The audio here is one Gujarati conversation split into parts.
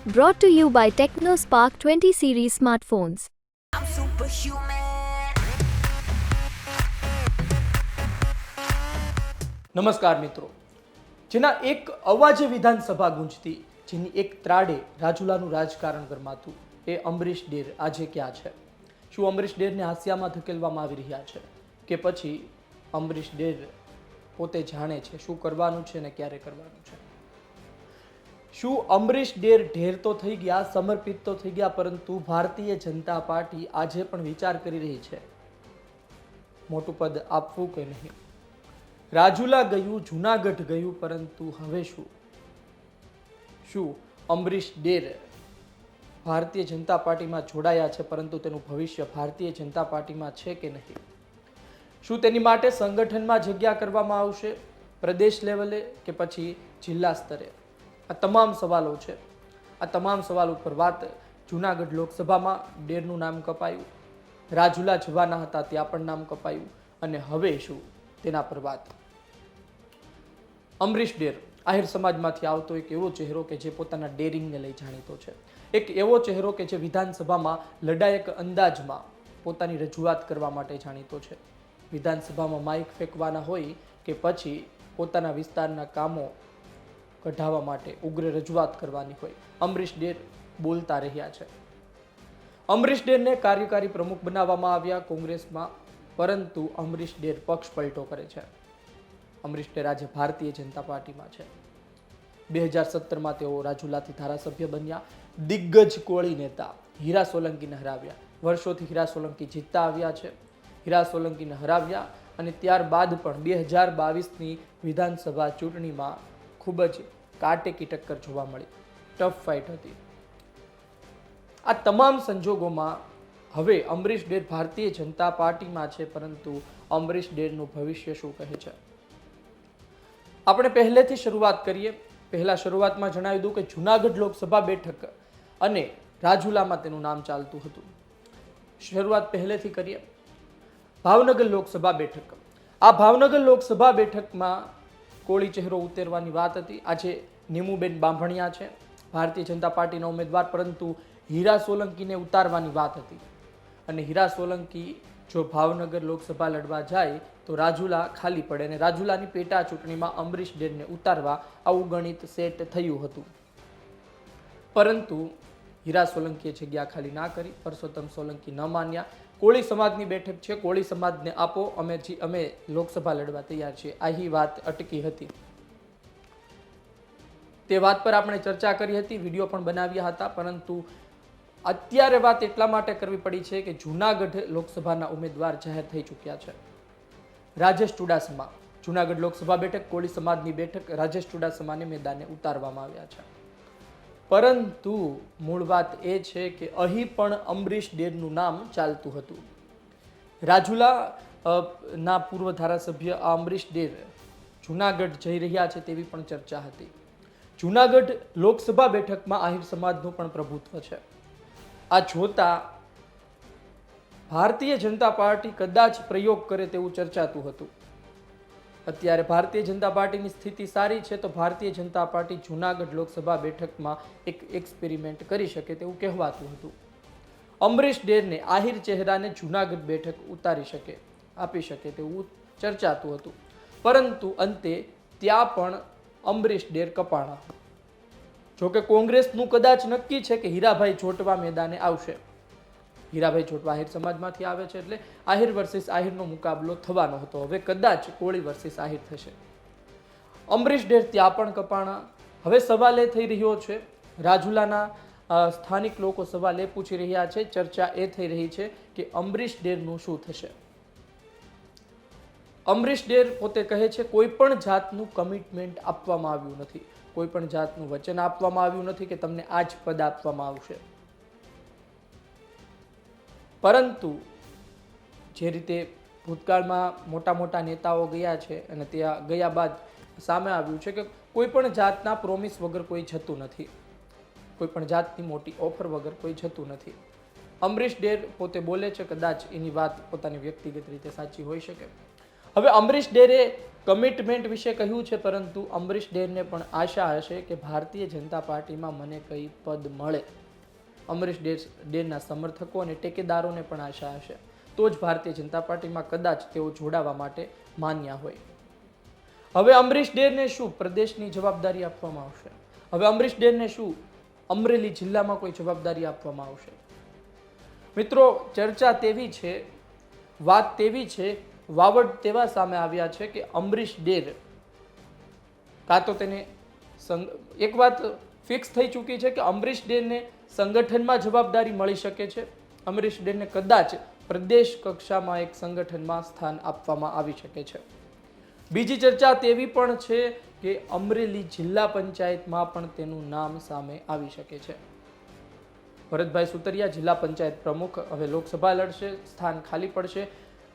Brought to you by TechnoSpark 20 series smartphones. I'm superhuman. નમસ્કાર મિત્રો, જેના એક અવાજે વિધાનસભા ગુંજતી, જેની એક ત્રાડે રાજુલાનું રાજકારણ ગરમાતું, એ અમરીશ ડેર આજે ક્યાં છે? શું અમરીશ ડેરને હાસ્યામાં ધકેલવામાં આવી રહ્યા છે કે પછી અમરીશ ડેર પોતે જાણે છે શું કરવાનું છે ને ક્યારે કરવાનું છે? શું અમરીશ ડેર ઢેર તો થઈ ગયા, સમર્પિત તો થઈ ગયા, પરંતુ ભારતીય જનતા પાર્ટી આજે પણ વિચાર કરી રહી છે મોટું પદ આપવું કે નહીં? રાજુલા ગયું, જુનાગઢ ગયું, પરંતુ હવે શું અમરીશ ડેર ભારતીય જનતા પાર્ટીમાં જોડાયા છે, પરંતુ તેનું ભવિષ્ય ભારતીય જનતા પાર્ટીમાં છે કે નહીં? શું તેની માટે સંગઠનમાં જગ્યા કરવામાં આવશે, પ્રદેશ લેવલે કે પછી જિલ્લા સ્તરે? આ તમામ સવાલો છે. આ તમામ સવાલ ઉપર વાત. જુનાગઢ લોકસભામાં ડેરનું નામ કપાયું, રાજુલા જવાના હતા ત્યાં પણ નામ કપાયું, અને હવે શું તેના પર વાત. અમરીશ ડેર આહિર સમાજમાંથી આવતો એક એવો ચહેરો કે જે પોતાના ડેરિંગને લઈ જાણીતો છે. એક એવો ચહેરો કે જે વિધાનસભામાં લડાયક અંદાજમાં પોતાની રજૂઆત કરવા માટે જાણીતો છે. વિધાનસભામાં માઇક ફેંકવાના હોય કે પછી પોતાના વિસ્તારના કામો કઢાવવા માટે ઉગ્ર રજૂઆત કરવાની હોય, અમરીશ ડેર બોલતા રહ્યા છે. અમરીશ ડેરને કાર્યકારી પ્રમુખ બનાવવામાં આવ્યા કોંગ્રેસમાં, પરંતુ અમરીશ ડેર પક્ષ પલટો કરે છે. અમરીશ ડેર આજે ભારતીય જનતા પાર્ટીમાં છે. 2017માં તેઓ રાજુલાથી ધારાસભ્ય બન્યા. દિગ્ગજ કોળી નેતા હીરા સોલંકીને હરાવ્યા. વર્ષોથી હીરા સોલંકી જીતતા આવ્યા છે. હીરા સોલંકીને હરાવ્યા અને ત્યારબાદ પણ 2022ની વિધાનસભા ચૂંટણીમાં ખૂબ જ કાટેકી ટક્કર જોવા મળી. ટફ ફાઇટ હતી. આ તમામ સંજોગોમાં હવે અમરીશ ડેર ભારતીય જનતા પાર્ટીમાં છે, પરંતુ અમરીશ ડેરનું ભવિષ્ય શું કહે છે? આપણે પહેલેથી શરૂઆત કરીએ. પહેલા શરૂઆતમાં જણાવી દઉં કે જુનાગઢ લોકસભા બેઠક અને રાજુલામાં તેનું નામ ચાલતું હતું. શરૂઆત પહેલેથી કરીએ. ભાવનગર લોકસભા બેઠક. આ ભાવનગર લોકસભા બેઠકમાં કોળી ચહેરો ઉતરવાની વાત હતી. આજે નીમુબેન બાંભણિયા છે ભારતીય જનતા પાર્ટીના ઉમેદવાર, પરંતુ હીરા સોલંકીને ઉતારવાની વાત હતી. અને હીરા સોલંકી જો ભાવનગર લોકસભા લડવા જાય તો રાજુલા ખાલી પડે, અને રાજુલાની પેટા ચૂંટણીમાં અમરીશ ડેરને ઉતારવા આવું ગણિત સેટ થયું હતું. પરંતુ હીરા સોલંકીએ જગ્યા ખાલી ના કરી. પરસોત્તમ સોલંકી ન માન્યા. કોળી સમાજની બેઠક છે, કોળી સમાજને આપો, અમે લોકસભા લડવા તૈયાર છીએ, આહી વાત અટકી હતી. તે વાત પર આપણે ચર્ચા કરી હતી, વિડીયો પણ બનાવ્યા હતા, પરંતુ અત્યારે વાત એટલા માટે કરવી પડી છે કે જુનાગઢ લોકસભાના ઉમેદવાર જાહેર થઈ ચૂક્યા છે. રાજેશ ચુડાસમા, જુનાગઢ લોકસભા બેઠક, કોળી સમાજની બેઠક, રાજેશ ચુડાસમાને મેદાને ઉતારવામાં આવ્યા છે. પરંતુ મૂળ વાત એ છે કે અહીં પણ અમરીશ ડેરનું નામ ચાલતું હતું. રાજુલા ના પૂર્વ ધારાસભ્ય અમરીશ ડેર જુનાગઢ જઈ રહ્યા છે તેવી પણ ચર્ચા હતી. જુનાગઢ લોકસભા બેઠકમાં આહિર સમાજનું પણ પ્રભુત્વ છે. આ જોતા ભારતીય જનતા પાર્ટી કદાચ પ્રયોગ કરે તેવું ચર્ચાતું હતું. અત્યારે ભારતીય જનતા પાર્ટીની સ્થિતિ સારી છે, તો ભારતીય જનતા પાર્ટી જુનાગઢ લોકસભા બેઠકમાં એક એક્સપેરિમેન્ટ કરી શકે તેવું કહેવાતું હતું. અમરીશ ડેરને આહિર ચહેરાને જુનાગઢ બેઠક ઉતારી શકે, આપી શકે તેવું ચર્ચાતું હતું. પરંતુ અંતે ત્યાં પણ અમરીશ ડેર કપાણા. જોકે કોંગ્રેસનું કદાચ નક્કી છે કે હીરાભાઈ જોટવા મેદાને આવશે. હીરાભાઈ જોટવા આહિર સમાજમાંથી આવે છે, એટલે આહિર વર્સિસ આહિરનો મુકાબલો થવાનો હતો. હવે કદાચ કોળી વર્સિસ આહિર થશે. અમરીશ ડેર ત્યાં પણ કપાણા. હવે સવાલ એ થઈ રહ્યો છે, રાજુલાના સ્થાનિક લોકો સવાલ એ પૂછી રહ્યા છે, ચર્ચા એ થઈ રહી છે કે અમરીશ ડેરનું શું થશે? અમરીશ ડેર પોતે કહે છે કોઈ પણ જાતનું કમિટમેન્ટ આપવામાં આવ્યું નથી, કોઈ પણ જાતનું વચન આપવામાં આવ્યું નથી કે તમને આ જ પદ આપવામાં આવશે. પરંતુ જે રીતે ભૂતકાળમાં મોટા મોટા નેતાઓ ગયા છે અને ત્યાં ગયા બાદ સામે આવ્યું છે કે કોઈ પણ જાતના પ્રોમિસ વગર કોઈ જતું નથી, કોઈ પણ જાતની મોટી ઓફર વગર કોઈ જતું નથી. અમરીશ ડેર પોતે બોલે છે, કદાચ એની વાત પોતાની વ્યક્તિગત રીતે સાચી હોઈ શકે. હવે અમરીશ ડેરે કમિટમેન્ટ વિશે કહ્યું છે, પરંતુ અમરીશ ડેરને પણ આશા હશે કે ભારતીય જનતા પાર્ટીમાં મને કઈ પદ મળે. અમરીશ ડેરના સમર્થકો અને ટેકેદારોને પણ આશા હશે, તો જ ભારતીય જનતા પાર્ટીમાં કદાચ તેઓ જોડાવા માટે માન્યા હોય. હવે અમરીશ ડેરને શું પ્રદેશની જવાબદારી આપવામાં આવશે? હવે અમરીશ ડેરને શું અમરેલી જિલ્લામાં કોઈ જવાબદારી આપવામાં આવશે? મિત્રો, ચર્ચા તેવી છે, વાત તેવી છે, વાવડ તેવા સામે આવ્યા છે કે અમરીશ ડેર કાં તો તેને એક વાત ફિક્સ થઈ ચૂકી છે કે અમરીશ ડેરને સંગઠનમાં જવાબદારી મળી શકે છે. અમરીશ ડેરને કદાચ પ્રદેશ કક્ષામાં એક સંગઠનમાં સ્થાન આપવામાં આવી શકે છે. બીજી ચર્ચા તેવી પણ છે કે અમરેલી જિલ્લા પંચાયતમાં પણ તેનું નામ સામે આવી શકે છે. ભરતભાઈ સુતરિયા જિલ્લા પંચાયત પ્રમુખ હવે લોકસભા લડશે, સ્થાન ખાલી પડશે.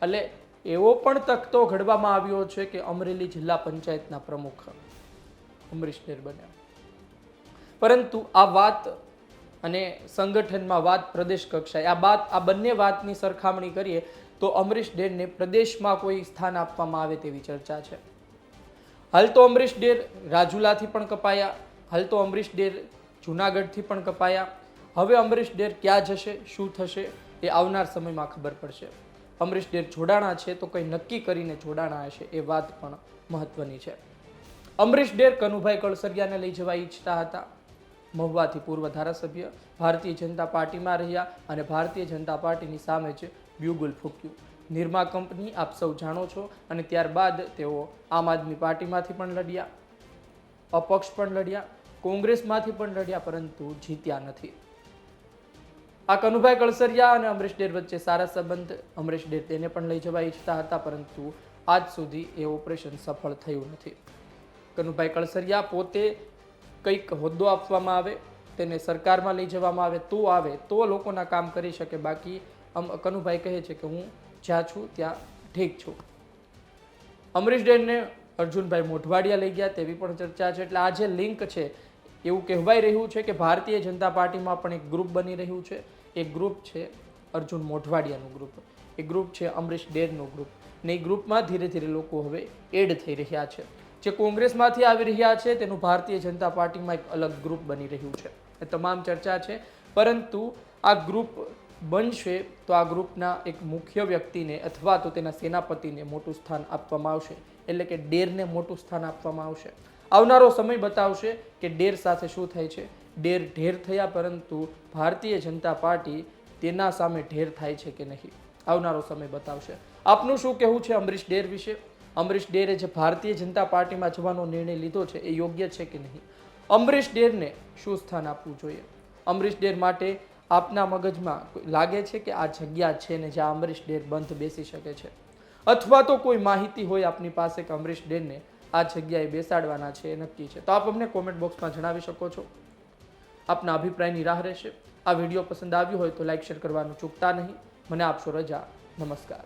એટલે એવો પણ તખતો ઘડવામાં આવ્યો છે કે અમરેલી જિલ્લા પંચાયતના પ્રમુખ અમરીશ ડેર બન્યા. પરંતુ આ વાત અને સંગઠનમાં વાત પ્રદેશ કક્ષાએ આ બંને વાતની સરખામણી કરીએ તો અમરીશ ડેરને પ્રદેશમાં કોઈ સ્થાન આપવામાં આવે તેવી ચર્ચા છે. હાલ તો અમરીશ ડેર રાજુલાથી પણ કપાયા, હાલ તો અમરીશ ડેર જુનાગઢથી પણ કપાયા. હવે અમરીશ ડેર ક્યાં જશે, શું થશે એ આવનાર સમયમાં ખબર પડશે. અમરીશ ડેર જોડાણા છે તો કંઈ નક્કી કરીને જોડાણા હશે, એ વાત પણ મહત્વની છે. અમરીશ ડેર કનુભાઈ કળસરિયાને લઈ જવા ઈચ્છતા હતા. મહુવાથી પૂર્વ ધારાસભ્ય ભારતીય જનતા પાર્ટીમાં રહ્યા અને ભારતીય જનતા પાર્ટીની સામે જ બ્યુગલ ફૂક્યું. નિરમા કંપની આપ સૌ જાણો છો, અને ત્યારબાદ તેઓ આમ આદમી પાર્ટીમાંથી પણ લડ્યા, અપક્ષ પણ લડ્યા, કોંગ્રેસમાંથી પણ લડ્યા, પરંતુ જીત્યા નથી. આ કનુભાઈ કળસરિયા અને અમરીશ ડેર વચ્ચે સારા સંબંધ. અમરીશ ડેર તેને પણ લઈ જવા ઈચ્છતા હતા, પરંતુ આજ સુધી એ ઓપરેશન સફળ થયું નથી. કનુભાઈ કળસરિયા પોતે કંઈક હોદ્દો આપવામાં આવે, તેને સરકારમાં લઈ જવામાં આવે તો લોકોના કામ કરી શકે. બાકી કનુભાઈ કહે છે કે હું જ્યાં છું ત્યાં ઠીક છું. અમરીશ ડેરને અર્જુનભાઈ મોઢવાડિયા લઈ ગયા તેવી પણ ચર્ચા છે. એટલે આ જે લિંક છે એવું કહેવાય રહ્યું છે કે ભારતીય જનતા પાર્ટીમાં પણ એક ગ્રુપ બની રહ્યું છે. એ ગ્રુપ છે અર્જુન મોઢવાડિયાનું ગ્રુપ, એ ગ્રુપ છે અમરીશ ડેરનું ગ્રુપ. ને એ ગ્રુપમાં ધીરે ધીરે લોકો હવે એડ થઈ રહ્યા છે. જે કોંગ્રેસમાંથી આવી રહ્યા છે તેનું ભારતીય જનતા પાર્ટીમાં એક અલગ ગ્રુપ બની રહ્યું છે. એ તમામ ચર્ચા છે. પરંતુ આ ગ્રુપ બનશે તો આ ગ્રુપના એક મુખ્ય વ્યક્તિને અથવા તો તેના સેનાપતિને મોટું સ્થાન આપવામાં આવશે, એટલે કે ડેરને મોટું સ્થાન આપવામાં આવશે. આવનારો સમય બતાવશે કે ડેર સાથે શું થાય છે. ડેર ઢેર થયા, પરંતુ ભારતીય જનતા પાર્ટી તેના સામે ઢેર થાય છે કે નહીં, આવનારો સમય બતાવશે. આપનું શું કહેવું છે અમરીશ ડેર વિશે? અમરીશ ડેરે જે ભારતીય જનતા પાર્ટીમાં જવાનો નિર્ણય લીધો છે એ યોગ્ય છે કે નહીં? અમરીશ ડેરને શું સ્થાન આપવું જોઈએ? અમરીશ ડેર માટે આપના મગજમાં લાગે છે કે આ જગ્યા છે ને જ્યાં અમરીશ ડેર બંધ બેસી શકે છે, અથવા તો કોઈ માહિતી હોય આપની પાસે કે અમરીશ ડેરને આ જગ્યાએ બેસાડવાના છે એ નક્કી છે, તો આપ અમને કોમેન્ટ બોક્સમાં જણાવી શકો છો. આપના અભિપ્રાયની રાહ રહેશે. આ વિડીયો પસંદ આવ્યો હોય તો લાઈક શેર કરવાનું ચૂકતા નહીં. મને આપશો રજા. નમસ્કાર.